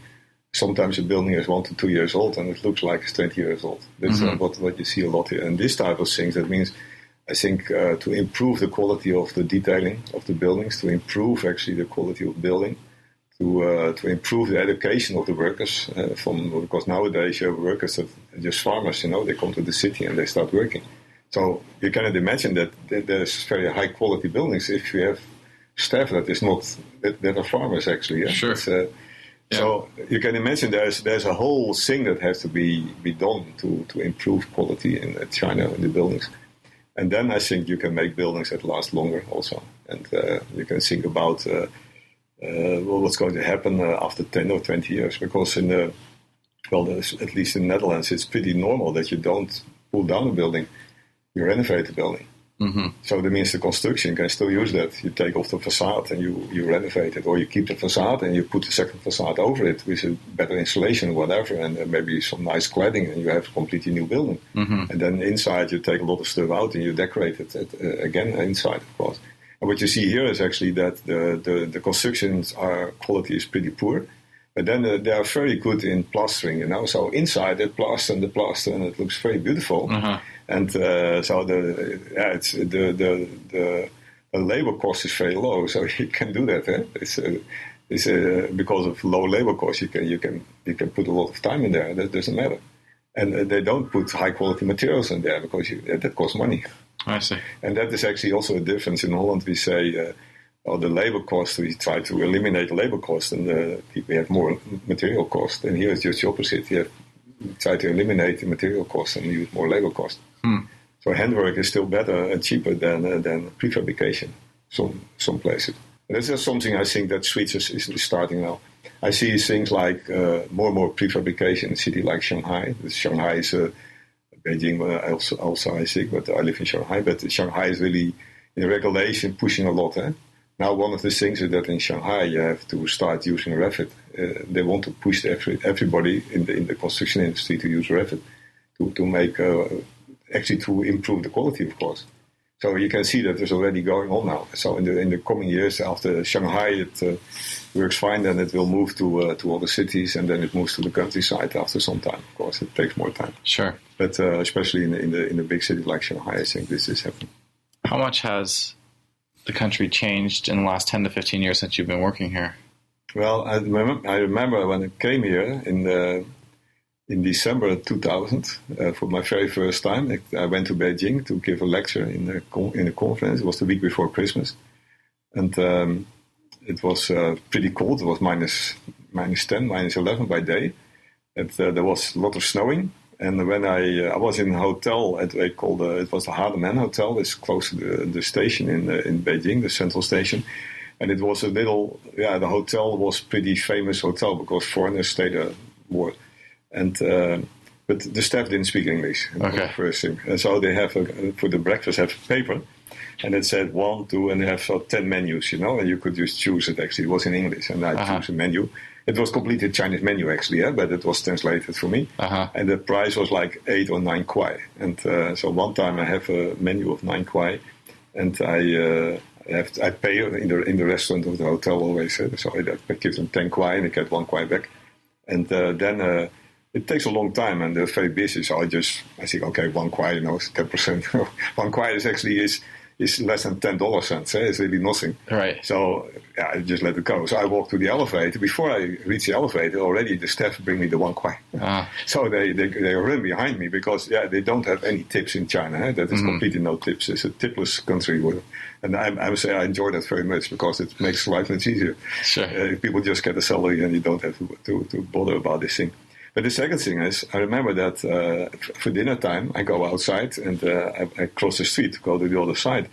Sometimes a building is 1 to 2 years old and it looks like it's 20 years old. That's what you see a lot here. And this type of things, that means, I think, to improve the quality of the detailing of the buildings, to improve actually the quality of building, to improve the education of the workers, because nowadays you have workers that are just farmers, they come to the city and they start working. So you cannot imagine that there's very high quality buildings if you have staff that are farmers actually. Yeah? Sure. So you can imagine there's a whole thing that has to be done to improve quality in China in the buildings. And then I think you can make buildings that last longer also. And you can think about what's going to happen after 10 or 20 years. Because at least in the Netherlands, it's pretty normal that you don't pull down a building, you renovate the building. Mm-hmm. So that means the construction can still use that. You take off the facade and you renovate it, or you keep the facade and you put the second facade over it with a better insulation or whatever, and maybe some nice cladding, and you have a completely new building. Mm-hmm. And then inside you take a lot of stuff out and you decorate it again inside, of course. And what you see here is actually that the constructions quality is pretty poor. But then they are very good in plastering, So inside they plaster and it looks very beautiful. Uh-huh. And so the labor cost is very low, so you can do that. It's because of low labor cost, you can put a lot of time in there. That doesn't matter. And they don't put high quality materials in there because that costs money. I see. And that is actually also a difference. In Holland, we say. The labor cost, we try to eliminate the labor cost, and we have more material cost. And here it's just the opposite. You try to eliminate the material cost and use more labor cost. So handwork is still better and cheaper than prefabrication. Some places. And that's just something I think that Switzerland is starting now. I see things like more and more prefabrication in a city like Shanghai. Shanghai is Beijing also I think, but I live in Shanghai. But Shanghai is really in regulation pushing a lot. Now, one of the things is that in Shanghai you have to start using Revit. They want to push everybody in the construction industry to use Revit to make actually to improve the quality, of course. So you can see that there's already going on now. So in the coming years after Shanghai, it works fine. Then it will move to other cities, and then it moves to the countryside after some time. Of course, it takes more time. Sure, but especially in the big city like Shanghai, I think this is happening. How much has the country changed in the last 10 to 15 years since you've been working here? Well, I remember when I came here in December 2000 for my very first time. I went to Beijing to give a lecture in a conference. It was the week before Christmas, and it was pretty cold. It was minus 10, minus 11 by day. There was a lot of snowing. And when I was in a hotel it was the Hardeman Hotel. It's close to the station in Beijing, the central station. And it was the hotel was pretty famous hotel because foreigners stayed there more. And but the staff didn't speak English. Okay. First thing. And so they have for the breakfast have a paper, and it said 1, 2, and they have 10 menus, and you could just choose it. Actually, it was in English, and I chose a menu. It was completely Chinese menu actually, but it was translated for me. And the price was like 8 or 9 kwai. And so one time I have a menu of 9 kwai, and I pay in the restaurant of the hotel always. So I give them 10 kwai and I get 1 kwai back. And then it takes a long time and they're very busy. So I think, okay, 1 kwai, 10%. 1 kwai is less than $10. It's really nothing. Right. So I just let it go. So I walk to the elevator. Before I reach the elevator, already the staff bring me the 1 kwai. So they run behind me because they don't have any tips in China. That is completely no tips. It's a tipless country, and I would say I enjoy that very much because it makes life much easier. Sure. If people just get a salary and you don't have to bother about this thing. But the second thing is, I remember that for dinner time, I go outside and I cross the street, go to the other side.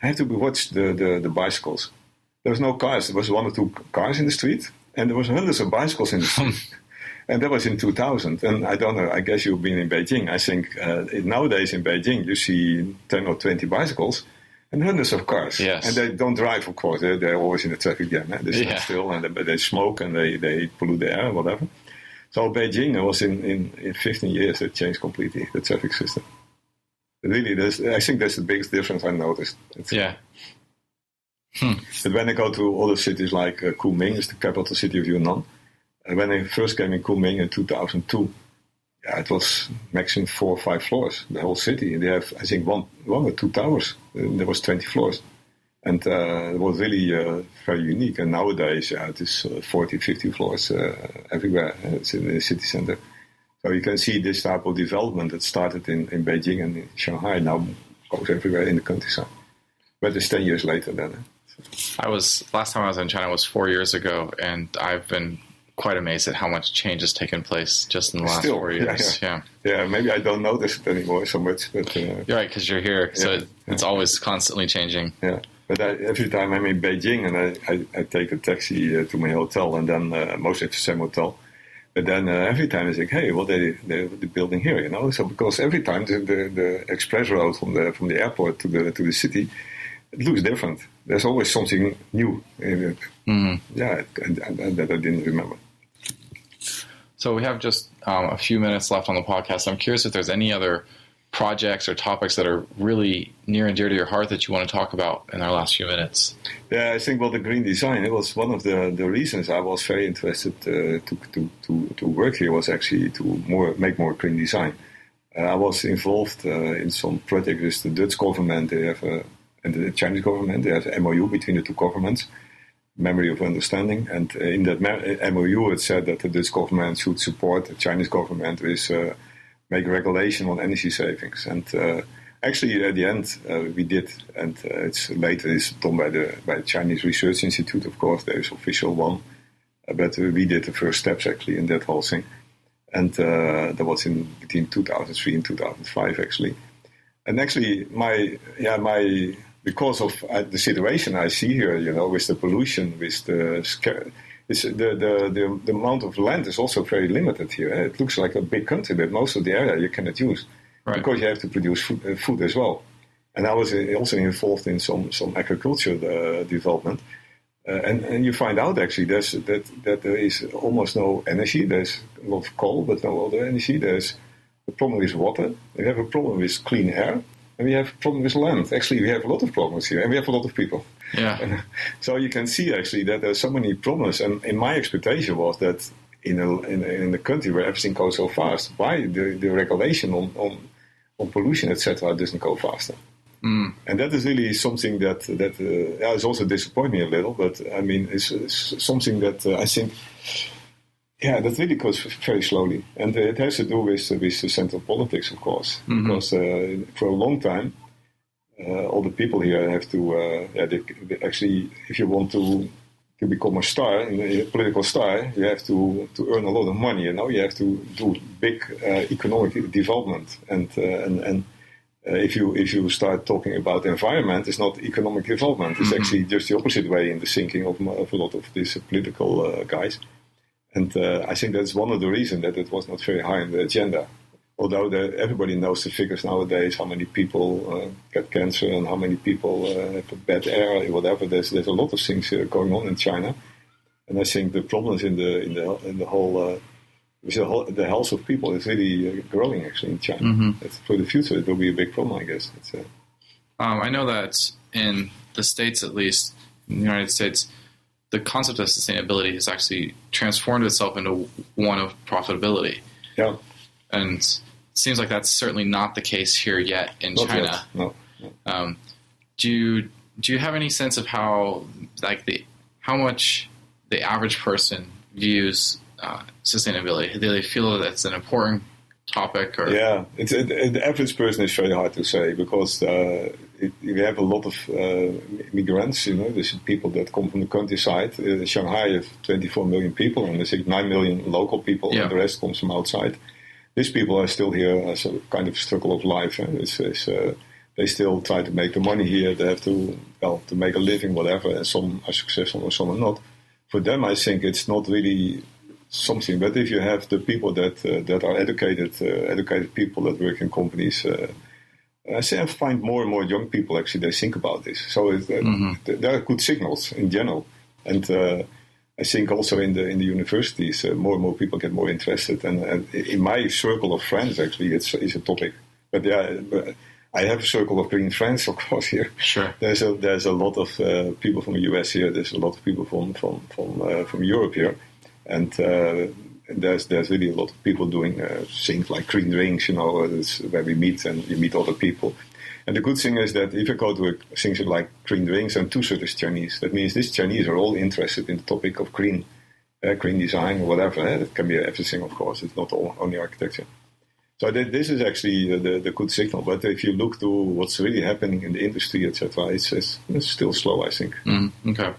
I have to watch the bicycles. There was no cars. There was 1 or 2 cars in the street, and there was hundreds of bicycles in the street. And that was in 2000. And I don't know, I guess you've been in Beijing. I think nowadays in Beijing, you see 10 or 20 bicycles and hundreds of cars. Yes. And they don't drive, of course. They're always in the traffic jam. They stand still and they smoke and they pollute the air, whatever. So Beijing, was in 15 years, it changed completely, the traffic system. Really, I think that's the biggest difference I noticed. But when I go to other cities like Kunming, is the capital city of Yunnan, and when I first came in Kunming in 2002, it was maximum 4 or 5 floors, the whole city. They have, I think, one or 2 towers. There was 20 floors. And it was really very unique. And nowadays, it is 40, 50 floors everywhere. It's in the city center. So you can see this type of development that started in Beijing and in Shanghai now goes everywhere in the countryside. But it's 10 years later then. Last time I was in China was 4 years ago, and I've been quite amazed at how much change has taken place just in the last 4 years. Yeah, maybe I don't notice it anymore so much. But you're right, because you're here, so it's always constantly changing. Yeah. But every time I'm in Beijing and I take a taxi to my hotel, and then mostly it's the same hotel. But then every time I think, hey, they're building here, So because every time the express road from the airport to the city, it looks different. There's always something new in it. Yeah, and that I didn't remember. So we have just a few minutes left on the podcast. I'm curious if there's any other projects or topics that are really near and dear to your heart that you want to talk about in our last few minutes. Yeah, I think the green design, it was one of the reasons I was very interested to work here was actually to make more green design. I was involved in some projects with the Dutch government. They have and the Chinese government. They have an MOU between the two governments, Memory of Understanding. And in that MOU, it said that the Dutch government should support the Chinese government with make regulation on energy savings. And actually, at the end, we did, and it's done by the Chinese Research Institute, of course. There is official one, but we did the first steps actually in that whole thing. And that was between 2003 and 2005 actually. And actually, because of the situation I see here, with the pollution, with the amount of land is also very limited here. It looks like a big country, but most of the area you cannot use because you have to produce food as well. And I was also involved in some agriculture development, and you find out actually that there is almost no energy. There's a lot of coal, but no other energy. There's a problem with water. We have a problem with clean air. And we have a problem with land. Actually, we have a lot of problems here, and we have a lot of people. Yeah. So you can see actually that there's so many problems. And in my expectation was that in a country where everything goes so fast, why the regulation on pollution, etc., doesn't go faster? And that is really something that is also disappointing me a little. But I mean, it's something that I think. Yeah, that really goes very slowly. And it has to do with the central politics, of course. Because for a long time, all the people here have to... they actually, if you want to become a star, a political star, you have to earn a lot of money, You have to do big economic development. And if you start talking about the environment, it's not economic development. It's actually just the opposite way in the thinking of a lot of these political guys. And I think that's one of the reasons that it was not very high on the agenda. Although everybody knows the figures nowadays, how many people get cancer and how many people have bad air or whatever. There's a lot of things going on in China, and I think the problems in the whole the health of people is really growing actually in China. For the future, it will be a big problem, I guess. I know that in the States, at least, in the United States, the concept of sustainability has actually transformed itself into one of profitability. Yeah. And it seems like that's certainly not the case here yet in Not China. yet. No. Do you have any sense of how much the average person views sustainability? Do they feel that it's an important topic? Or? Yeah, the average person is very hard to say because we have a lot of migrants. There's people that come from the countryside. Shanghai has 24 million people, and there's 9 million local people, and the rest comes from outside. These people are still here as a kind of struggle of life. They still try to make the money here. They have to make a living, whatever. And some are successful, and some are not. For them, I think it's not really something. But if you have the people that are educated people that work in companies, I find more and more young people actually they think about this. So there are good signals in general, and I think also in the universities, more and more people get more interested. And in my circle of friends, actually, it's a topic. But I have a circle of green friends, of course. Here, sure. There's a lot of people from the US here. There's a lot of people from Europe here, and there's really a lot of people doing things like green drinks. Where we meet and you meet other people. And the good thing is that if you go to things like green drinks, and two-thirds is Chinese. That means these Chinese are all interested in the topic of green design or whatever. It can be everything, of course. It's not only architecture. So this is actually the good signal. But if you look to what's really happening in the industry, etc., it's still slow, I think. Okay.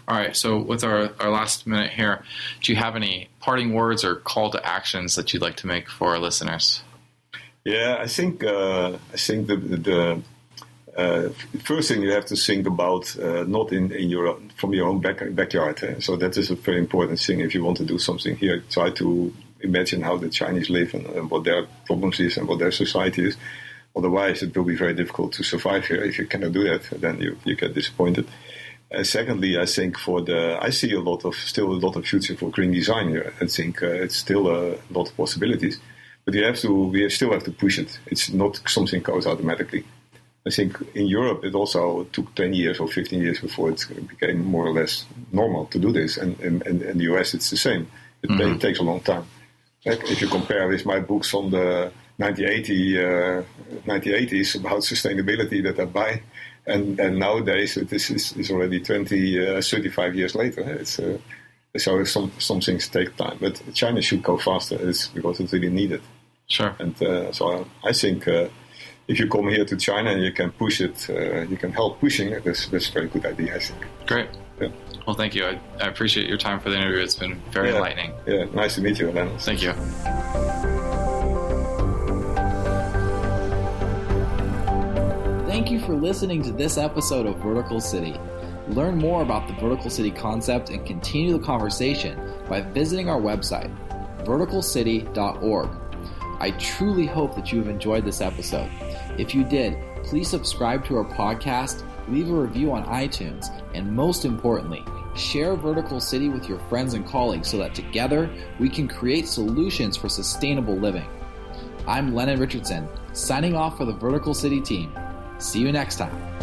All right. So with our last minute here, do you have any parting words or call to actions that you'd like to make for our listeners? Yeah, I think the first thing you have to think about not from your own backyard. So that is a very important thing. If you want to do something here, try to imagine how the Chinese live and what their problems is and what their society is. Otherwise, it will be very difficult to survive here. If you cannot do that, then you get disappointed. Secondly, I think I see still a lot of future for green design here. I think it's still a lot of possibilities. But we still have to push it. It's not something goes automatically. I think in Europe it also took 10 years or 15 years before it became more or less normal to do this. And in the US it's the same. It takes a long time. If you compare with my books from the 1980s about sustainability that I buy, and nowadays this is already 35 years later. So some things take time. But China should go faster because it's really needed. Sure. And so I think if you come here to China and you can push it, you can help pushing it, that's a very good idea, I think. Great. Yeah. Well, thank you. I appreciate your time for the interview. It's been very enlightening. Yeah, nice to meet you, Alan. Thank you. Thank you for listening to this episode of Vertical City. Learn more about the Vertical City concept and continue the conversation by visiting our website, verticalcity.org. I truly hope that you have enjoyed this episode. If you did, please subscribe to our podcast, leave a review on iTunes, and most importantly, share Vertical City with your friends and colleagues so that together we can create solutions for sustainable living. I'm Lennon Richardson, signing off for the Vertical City team. See you next time.